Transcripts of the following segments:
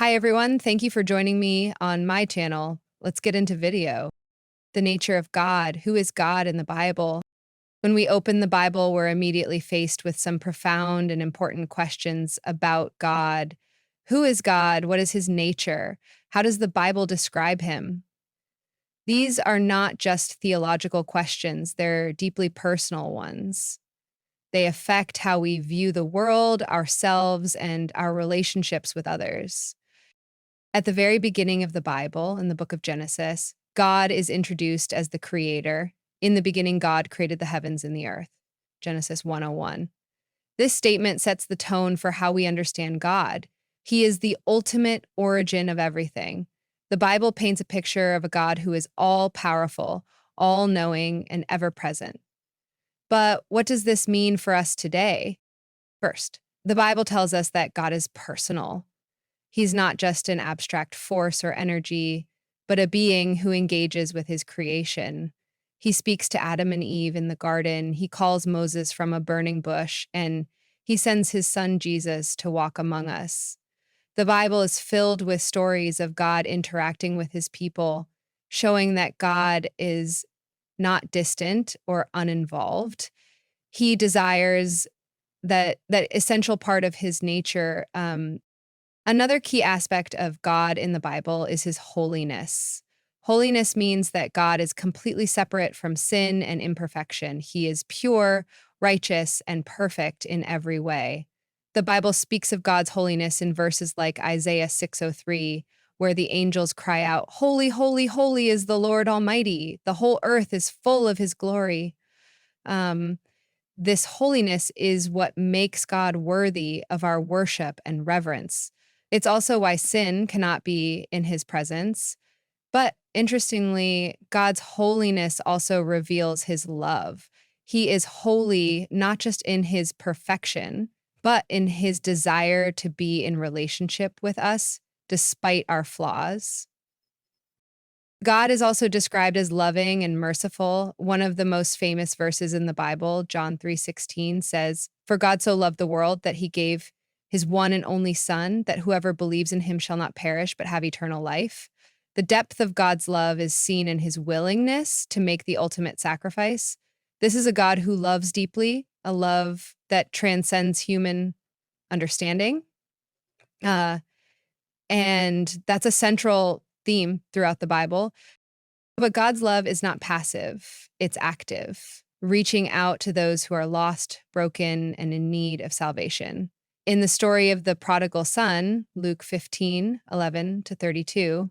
Hi, everyone. Thank you for joining me on my channel. Let's get into video. The nature of God. Who is God in the Bible? When we open the Bible, we're immediately faced with some profound and important questions about God. Who is God? What is his nature? How does the Bible describe him? These are not just theological questions, they're deeply personal ones. They affect how we view the world, ourselves, and our relationships with others. At the very beginning of the Bible, in the book of Genesis, God is introduced as the creator. In the beginning, God created the heavens and the earth. Genesis 1:01. This statement sets the tone for how we understand God. He is the ultimate origin of everything. The Bible paints a picture of a God who is all powerful, all knowing, and ever present. But what does this mean for us today? First, the Bible tells us that God is personal. He's not just an abstract force or energy, but a being who engages with his creation. He speaks to Adam and Eve in the garden. He calls Moses from a burning bush, and he sends his son Jesus to walk among us. The Bible is filled with stories of God interacting with his people, showing that God is not distant or uninvolved. He desires that essential part of his nature. Another key aspect of God in the Bible is his holiness. Holiness means that God is completely separate from sin and imperfection. He is pure, righteous, and perfect in every way. The Bible speaks of God's holiness in verses like Isaiah 6:03, where the angels cry out, "Holy, holy, holy is the Lord Almighty. The whole earth is full of his glory." Um, this holiness is what makes God worthy of our worship and reverence. It's also why sin cannot be in his presence. But interestingly, God's holiness also reveals his love. He is holy not just in his perfection, but in his desire to be in relationship with us despite our flaws. God is also described as loving and merciful. One of the most famous verses in the Bible, John 3:16, says, "For God so loved the world that he gave his one and only Son, that whoever believes in him shall not perish but have eternal life." The depth of God's love is seen in his willingness to make the ultimate sacrifice. This is a God who loves deeply, a love that transcends human understanding. Uh, and that's a central theme throughout the Bible. But God's love is not passive, it's active, reaching out to those who are lost, broken, and in need of salvation. In the story of the prodigal son, Luke 15:11-32,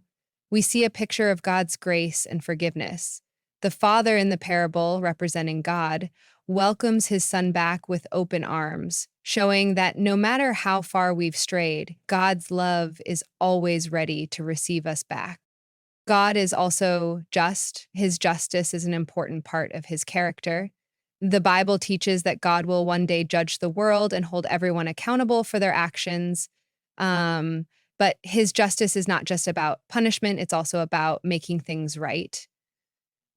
we see a picture of God's grace and forgiveness. The father in the parable, representing God, welcomes his son back with open arms, showing that no matter how far we've strayed, God's love is always ready to receive us back. God is also just. His justice is an important part of his character. The Bible teaches that God will one day judge the world and hold everyone accountable for their actions. Um, but his justice is not just about punishment, it's also about making things right.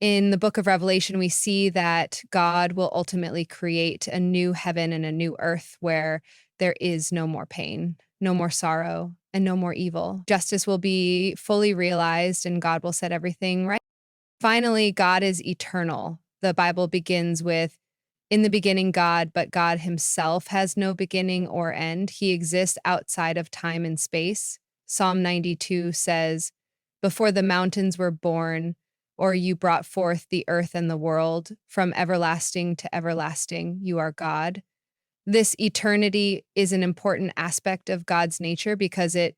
In the book of Revelation, we see that God will ultimately create a new heaven and a new earth where there is no more pain, no more sorrow, and no more evil. Justice will be fully realized and God will set everything right. Finally, God is eternal. The Bible begins with, "In the beginning, God, but God himself has no beginning or end. He exists outside of time and space." Psalm 92 says, "Before the mountains were born, or you brought forth the earth and the world, from everlasting to everlasting, you are God." This eternity is an important aspect of God's nature because it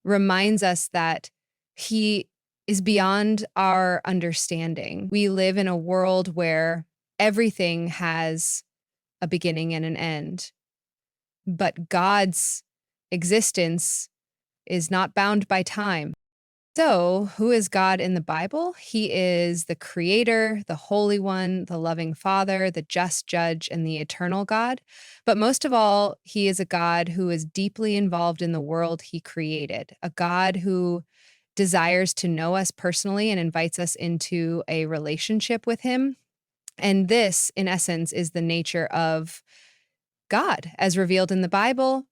reminds us that he is beyond our understanding. We live in a world where everything has a beginning and an end, but God's existence is not bound by time. So, who is God in the Bible? He is the creator, the holy one, the loving father, the just judge, and the eternal God. But most of all, he is a God who is deeply involved in the world he created, a God who desires to know us personally and invites us into a relationship with him. And this, in essence, is the nature of God as revealed in the Bible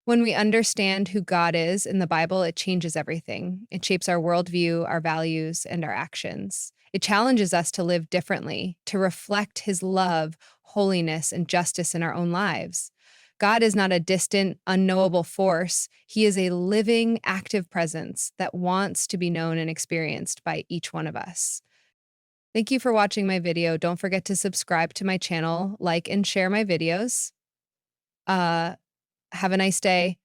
When we understand who God is in the Bible, it changes everything. It shapes our worldview, our values, and our actions. It challenges us to live differently, to reflect his love, holiness, and justice in our own lives. God is not a distant, unknowable force. He is a living, active presence that wants to be known and experienced by each one of us. Thank you for watching my video. Don't forget to subscribe to my channel, like and share my videos. Uh, have a nice day.